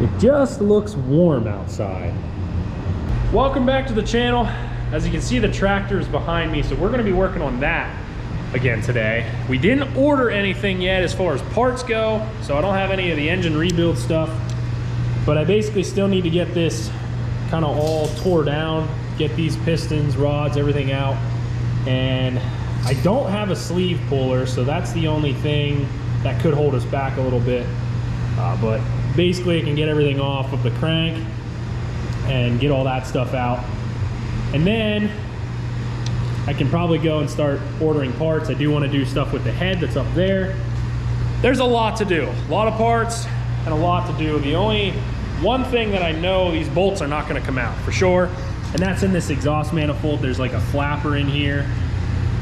It just looks warm outside. Welcome back to the channel. As you can see, the tractor is behind me, so we're gonna be working on that again today. We didn't order anything yet as far as parts go, so I don't have any of the engine rebuild stuff, but I basically still need to get this kind of all tore down, get these pistons, rods, everything out. And I don't have a sleeve puller, so that's the only thing that could hold us back a little bit. But basically I can get everything off of the crank and get all that stuff out. And then I can probably go and start ordering parts. I do want to do stuff with the head that's up there. There's a lot to do, a lot of parts and a lot to do. The only one thing that I know, these bolts are not going to come out for sure, and that's in this exhaust manifold. There's like a flapper in here,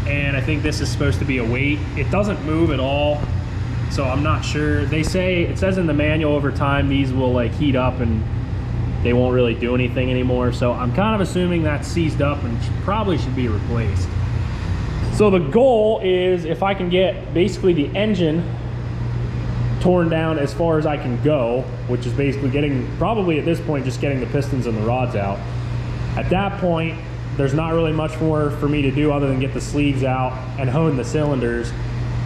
and I think this is supposed to be a weight. It doesn't move at all, so I'm not sure. They say, it says in the manual over time these will like heat up and they won't really do anything anymore, so I'm kind of assuming that's seized up and probably should be replaced. So the goal is, if I can get basically the engine torn down as far as I can go, which is basically getting, probably at this point, just getting the pistons and the rods out. At that point, there's not really much more for me to do other than get the sleeves out and hone the cylinders.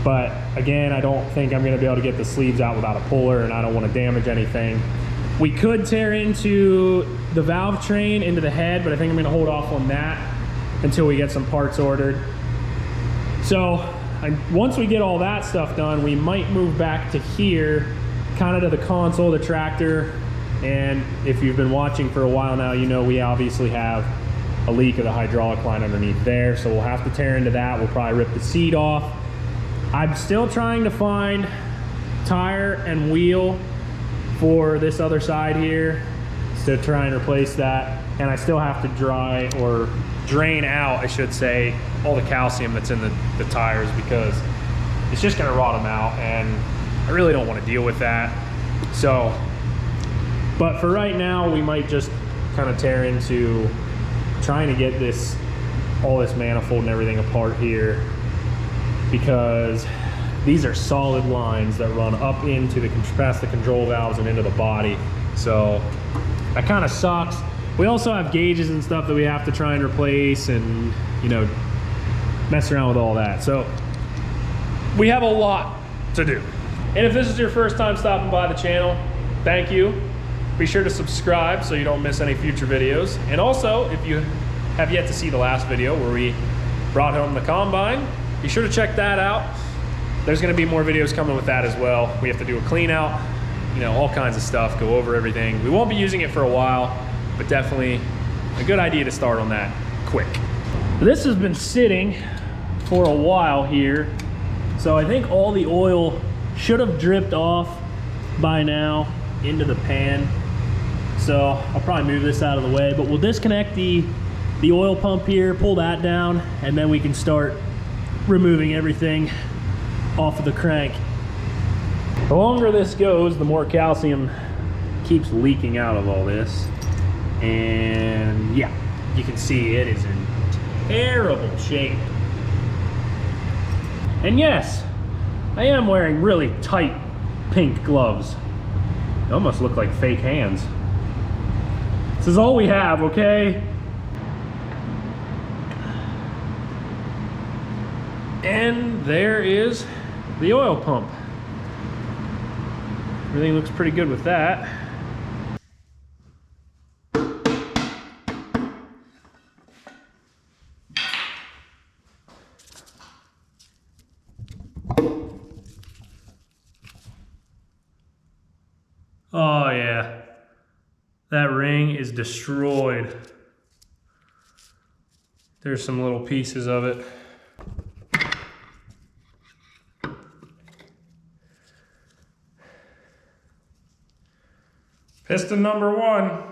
But again, I don't think I'm gonna be able to get the sleeves out without a puller, and I don't want to damage anything. We could tear into the valve train, into the head, but I think I'm gonna hold off on that until we get some parts ordered. So once we get all that stuff done, we might move back to here, kind of to the console of the tractor. And if you've been watching for a while now, you know we obviously have a leak of the hydraulic line underneath there, so we'll have to tear into that. We'll probably rip the seat off. I'm still trying to find tire and wheel for this other side here to try and replace that. And I still have to dry, or drain out, I should say, all the calcium that's in the tires, because it's just gonna rot them out, and I really don't want to deal with that. So, but for right now, we might just kind of tear into trying to get this, all this manifold and everything apart here, because these are solid lines that run up into the, past the control valves and into the body. So that kind of sucks. We also have gauges and stuff that we have to try and replace, and you know, mess around with all that. So we have a lot to do. And if this is your first time stopping by the channel, thank you. Be sure to subscribe so you don't miss any future videos. And also, if you have yet to see the last video where we brought home the combine, be sure to check that out. There's gonna be more videos coming with that as well. We have to do a clean out, you know, all kinds of stuff, go over everything. We won't be using it for a while, but definitely a good idea to start on that quick. This has been sitting for a while here, so I think all the oil should have dripped off by now into the pan. So I'll probably move this out of the way, but we'll disconnect the oil pump here, pull that down, and then we can start removing everything off of the crank. The longer this goes, the more calcium keeps leaking out of all this. And yeah, you can see it is in terrible shape. And yes, I am wearing really tight pink gloves. They almost look like fake hands. This is all we have, okay? And there is the oil pump. Everything looks pretty good with that. Oh yeah, that ring is destroyed. There's some little pieces of it. Piston number 1.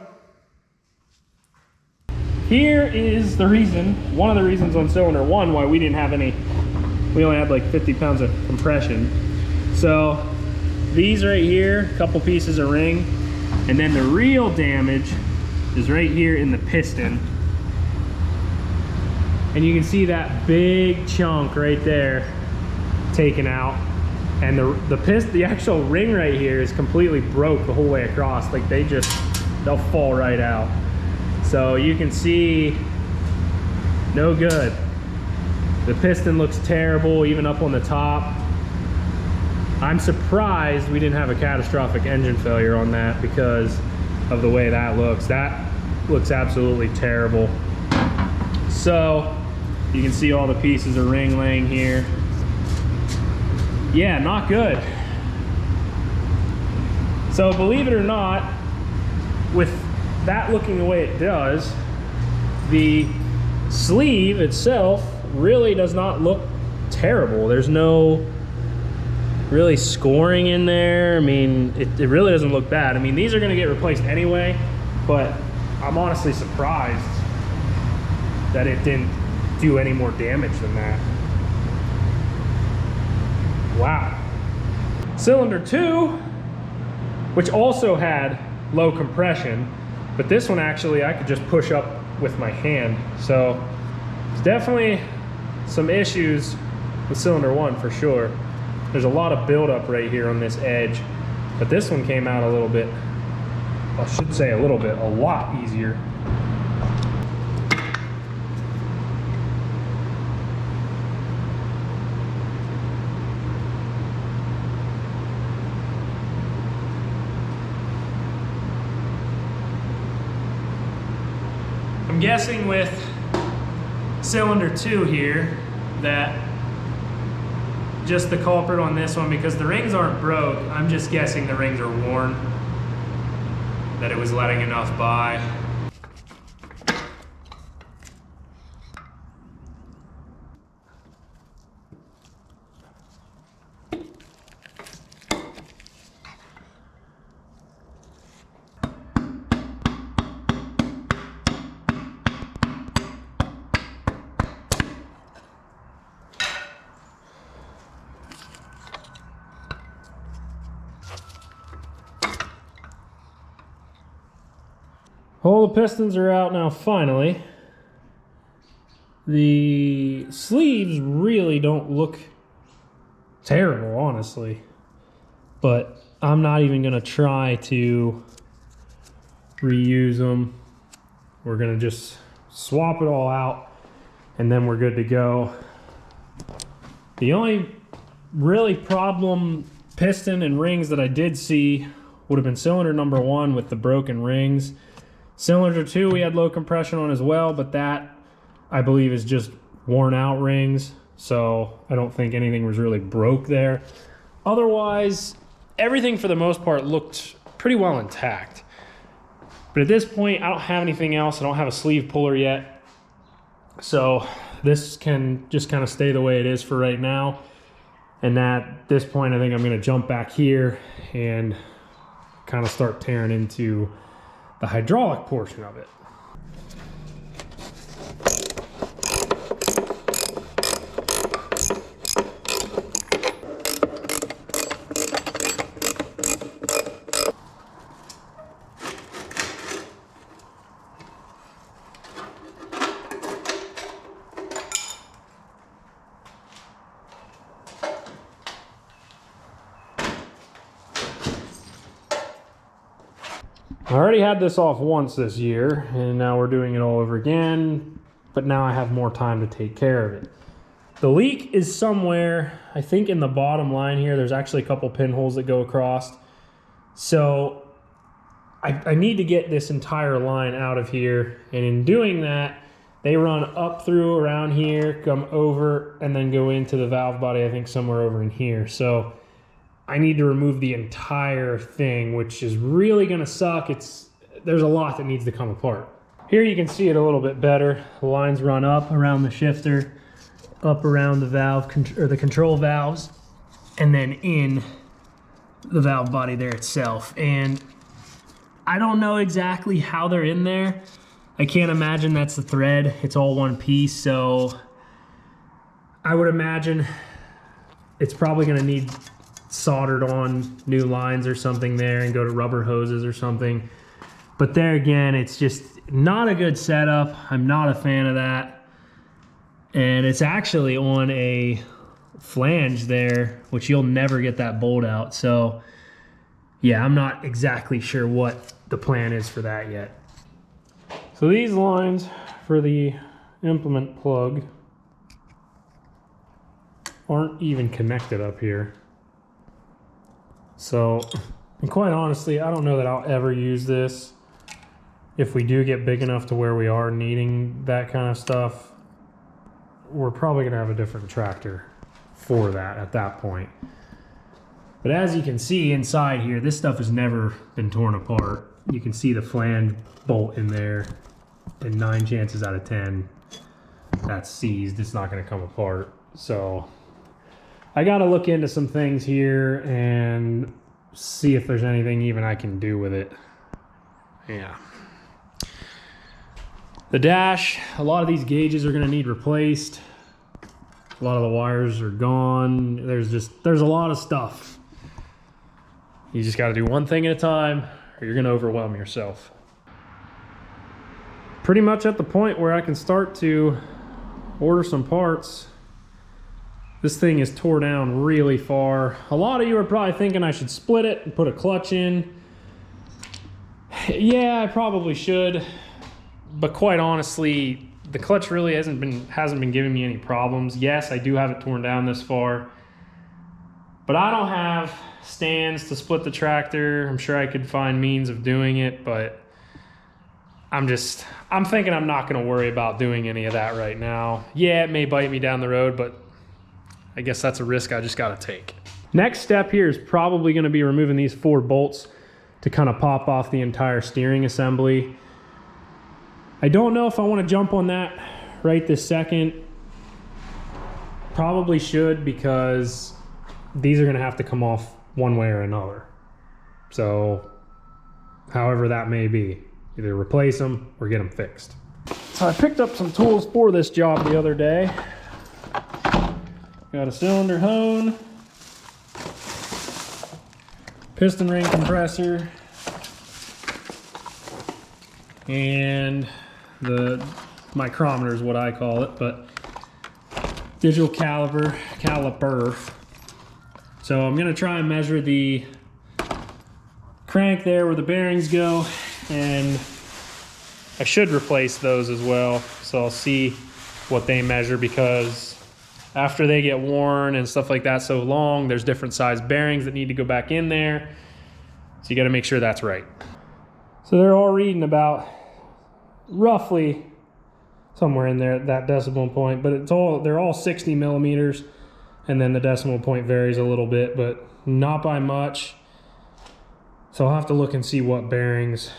Here is the reason, one of the reasons on cylinder 1 why we didn't have any, we only had like 50 pounds of compression. So these right here, a couple pieces of ring, and then the real damage is right here in the piston. And you can see that big chunk right there taken out. And the actual ring right here is completely broke the whole way across. Like they'll fall right out. So you can see, no good. The piston looks terrible, even up on the top. I'm surprised we didn't have a catastrophic engine failure on that because of the way that looks. That looks absolutely terrible. So you can see all the pieces of ring laying here. Yeah, not good. So believe it or not, with that looking the way it does, the sleeve itself really does not look terrible. There's no really scoring in there. I mean, it really doesn't look bad. I mean, these are gonna get replaced anyway, but I'm honestly surprised that it didn't do any more damage than that. Wow. Cylinder 2, which also had low compression, but this one actually I could just push up with my hand. So there's definitely some issues with cylinder 1 for sure. There's a lot of buildup right here on this edge, but this one came out a little bit, I should say a lot easier. I'm guessing with cylinder 2 here that just the culprit on this one, because the rings aren't broke, I'm just guessing the rings are worn, that it was letting enough by. All the pistons are out now finally. The sleeves really don't look terrible, honestly. But I'm not even gonna try to reuse them. We're gonna just swap it all out and then we're good to go. The only really problem piston and rings that I did see would have been cylinder number 1 with the broken rings. Cylinder 2 we had low compression on as well, but that I believe is just worn out rings, so I don't think anything was really broke there. Otherwise, everything for the most part looked pretty well intact. But at this point, I don't have anything else. I don't have a sleeve puller yet, so this can just kind of stay the way it is for right now. And at this point, I think I'm going to jump back here and kind of start tearing into the hydraulic portion of it. I already had this off once this year, and now we're doing it all over again, but now I have more time to take care of it. The leak is somewhere, I think in the bottom line here. There's actually a couple pinholes that go across. So I need to get this entire line out of here, and in doing that, they run up through around here, come over, and then go into the valve body, I think somewhere over in here. So I need to remove the entire thing, which is really gonna suck. There's a lot that needs to come apart. Here you can see it a little bit better. The lines run up around the shifter, up around the valve, or the control valves, and then in the valve body there itself. And I don't know exactly how they're in there. I can't imagine that's the thread. It's all one piece, so I would imagine it's probably gonna need soldered on new lines or something there and go to rubber hoses or something. But there again, it's just not a good setup. I'm not a fan of that. And it's actually on a flange there, which you'll never get that bolt out. So yeah, I'm not exactly sure what the plan is for that yet. So these lines for the implement plug aren't even connected up here. So, and quite honestly, I don't know that I'll ever use this. If we do get big enough to where we are needing that kind of stuff, we're probably gonna have a different tractor for that at that point. But as you can see inside here, this stuff has never been torn apart. You can see the flange bolt in there, and 9 chances out of 10, that's seized. It's not gonna come apart. So I gotta look into some things here and see if there's anything even I can do with it. Yeah. The dash, a lot of these gauges are gonna need replaced. A lot of the wires are gone. There's a lot of stuff. You just gotta do one thing at a time or you're gonna overwhelm yourself. Pretty much at the point where I can start to order some parts. This thing is tore down really far. A lot of you are probably thinking I should split it and put a clutch in. Yeah, I probably should. But quite honestly, the clutch really hasn't been giving me any problems. Yes, I do have it torn down this far. But I don't have stands to split the tractor. I'm sure I could find means of doing it, but I'm thinking I'm not gonna worry about doing any of that right now. Yeah, it may bite me down the road, but I guess that's a risk I just gotta take. Next step here is probably gonna be removing these 4 bolts to kind of pop off the entire steering assembly. I don't know if I wanna jump on that right this second. Probably should, because these are gonna have to come off one way or another. So, however that may be, either replace them or get them fixed. So I picked up some tools for this job the other day. Got a cylinder hone, piston ring compressor, and the micrometer is what I call it, but digital caliper. So I'm gonna try and measure the crank there where the bearings go, and I should replace those as well. So I'll see what they measure, because after they get worn and stuff like that so long, there's different size bearings that need to go back in there. So you gotta make sure that's right. So they're all reading about roughly somewhere in there, that decimal point, but they're all 60 millimeters, and then the decimal point varies a little bit, but not by much. So I'll have to look and see what bearings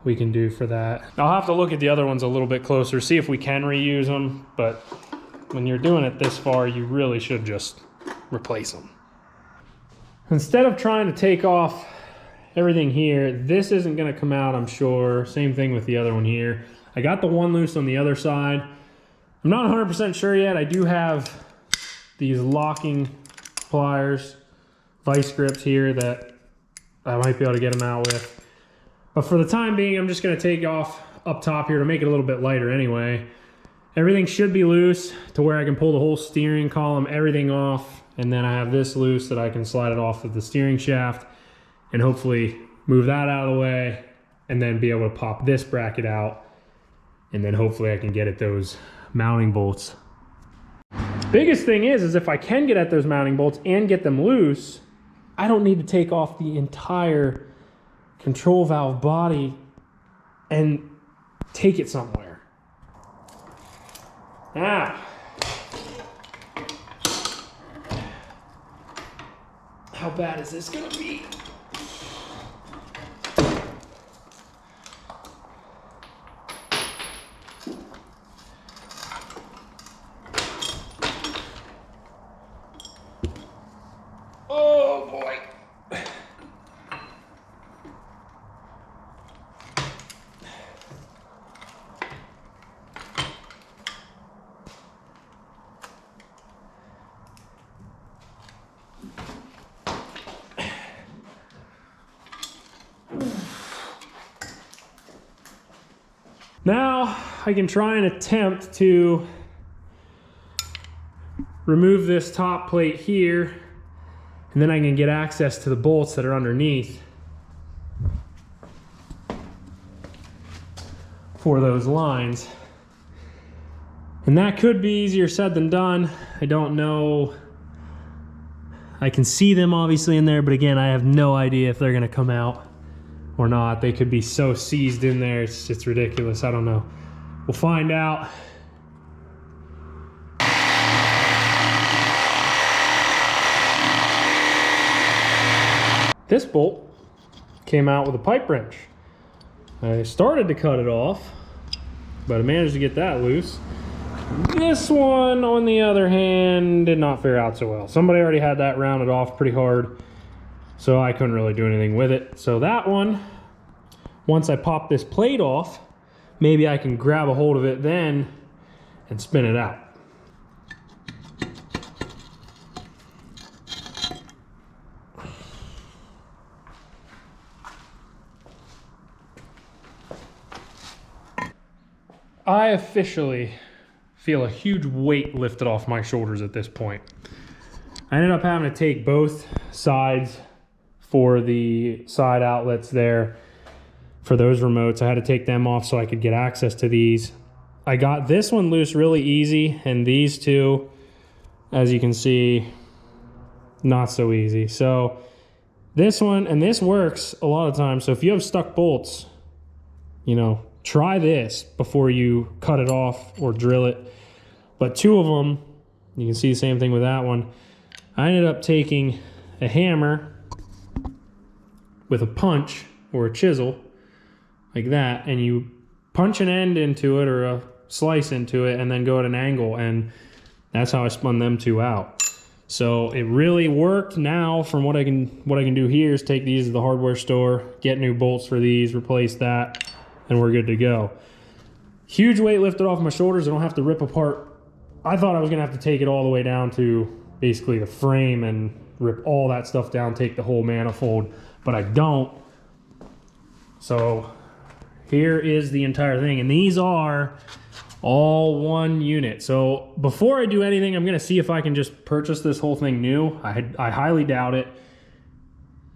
we can do for that. I'll have to look at the other ones a little bit closer, see if we can reuse them, but when you're doing it this far, you really should just replace them. Instead of trying to take off everything here, this isn't gonna come out, I'm sure. Same thing with the other one here. I got the one loose on the other side. I'm not 100% sure yet. I do have these locking pliers, vice grips here that I might be able to get them out with. But for the time being, I'm just gonna take off up top here to make it a little bit lighter anyway. Everything should be loose to where I can pull the whole steering column, everything off, and then I have this loose that I can slide it off of the steering shaft and hopefully move that out of the way, and then be able to pop this bracket out, and then hopefully I can get at those mounting bolts. Biggest thing is if I can get at those mounting bolts and get them loose, I don't need to take off the entire control valve body and take it somewhere. Now, how bad is this gonna be? Oh boy. Now I can try and attempt to remove this top plate here, and then I can get access to the bolts that are underneath for those lines. And that could be easier said than done. I don't know. I can see them obviously in there, but again, I have no idea if they're gonna come out or not. They could be so seized in there, it's ridiculous. I don't know. We'll find out. This bolt came out with a pipe wrench. I started to cut it off, but I managed to get that loose. This one, on the other hand, did not fare out so well. Somebody already had that rounded off pretty hard, so I couldn't really do anything with it. So that one, once I pop this plate off, maybe I can grab a hold of it then and spin it out. I officially feel a huge weight lifted off my shoulders at this point. I ended up having to take both sides for the side outlets there for those remotes. I had to take them off so I could get access to these. I got this one loose really easy, and these two, as you can see, not so easy. So this one, and this works a lot of times. So if you have stuck bolts, you know, try this before you cut it off or drill it. But two of them, you can see the same thing with that one. I ended up taking a hammer with a punch or a chisel like that, and you punch an end into it or a slice into it and then go at an angle, and that's how I spun them two out. So it really worked. Now from what I can do here is take these to the hardware store, get new bolts for these, replace that, and we're good to go. Huge weight lifted off my shoulders. I don't have to rip apart. I thought I was gonna have to take it all the way down to basically the frame and rip all that stuff down, take the whole manifold, but I don't. So here is the entire thing, and these are all one unit. So before I do anything, I'm gonna see if I can just purchase this whole thing new. I highly doubt it.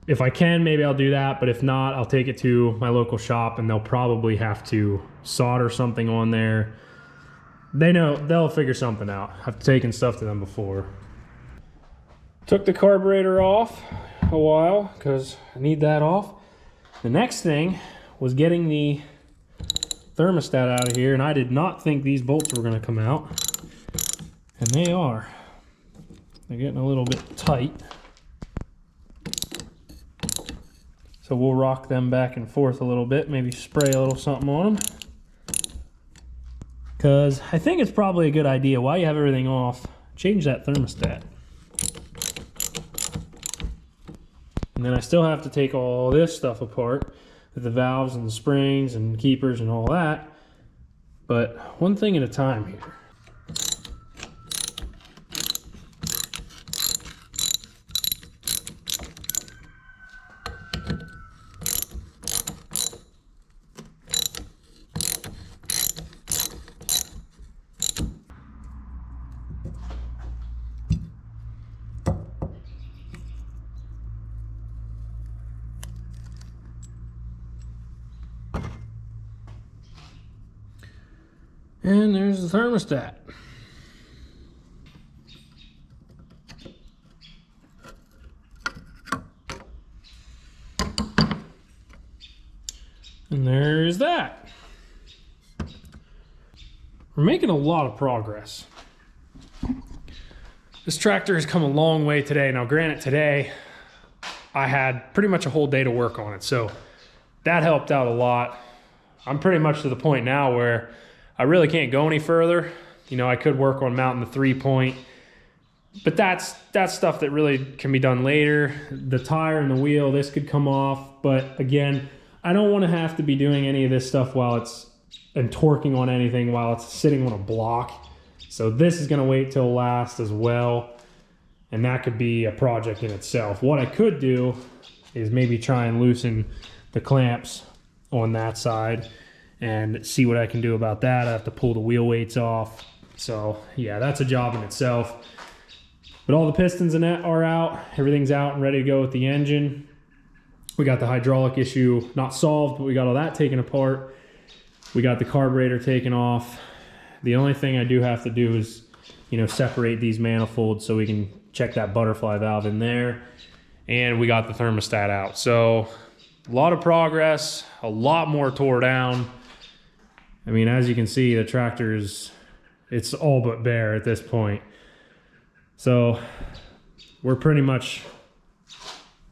If I can, maybe I'll do that, but if not, I'll take it to my local shop and they'll probably have to solder something on there. They know, they'll figure something out. I've taken stuff to them before. Took the carburetor off a while because I need that off. The next thing was getting the thermostat out of here, and I did not think these bolts were gonna come out, and they are. They're getting a little bit tight. So we'll rock them back and forth a little bit, maybe spray a little something on them. Because I think it's probably a good idea, while you have everything off, change that thermostat. And then I still have to take all this stuff apart, the valves and the springs and keepers and all that. But one thing at a time here. And there's the thermostat. And there's that. We're making a lot of progress. This tractor has come a long way today. Now granted, today I had pretty much a whole day to work on it, so that helped out a lot. I'm pretty much to the point now where I really can't go any further. You know, I could work on mounting the 3-point, but that's stuff that really can be done later. The tire and the wheel, this could come off, but again, I don't want to have to be doing any of this stuff and torquing on anything while it's sitting on a block. So this is gonna wait till last as well, and that could be a project in itself. What I could do is maybe try and loosen the clamps on that side and see what I can do about that. I have to pull the wheel weights off. So yeah, that's a job in itself. But all the pistons and that are out. Everything's out and ready to go with the engine. We got the hydraulic issue not solved, but we got all that taken apart. We got the carburetor taken off. The only thing I do have to do is, you know, separate these manifolds so we can check that butterfly valve in there. And we got the thermostat out. So a lot of progress, a lot more tore down. I mean, as you can see, the tractor it's all but bare at this point. So we're pretty much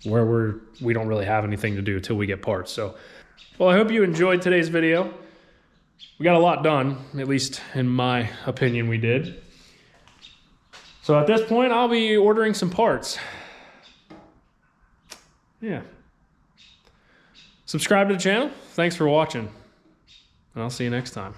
where we don't really have anything to do till we get parts. So, well, I hope you enjoyed today's video. We got a lot done, at least in my opinion we did. So at this point, I'll be ordering some parts. Yeah. Subscribe to the channel. Thanks for watching. And I'll see you next time.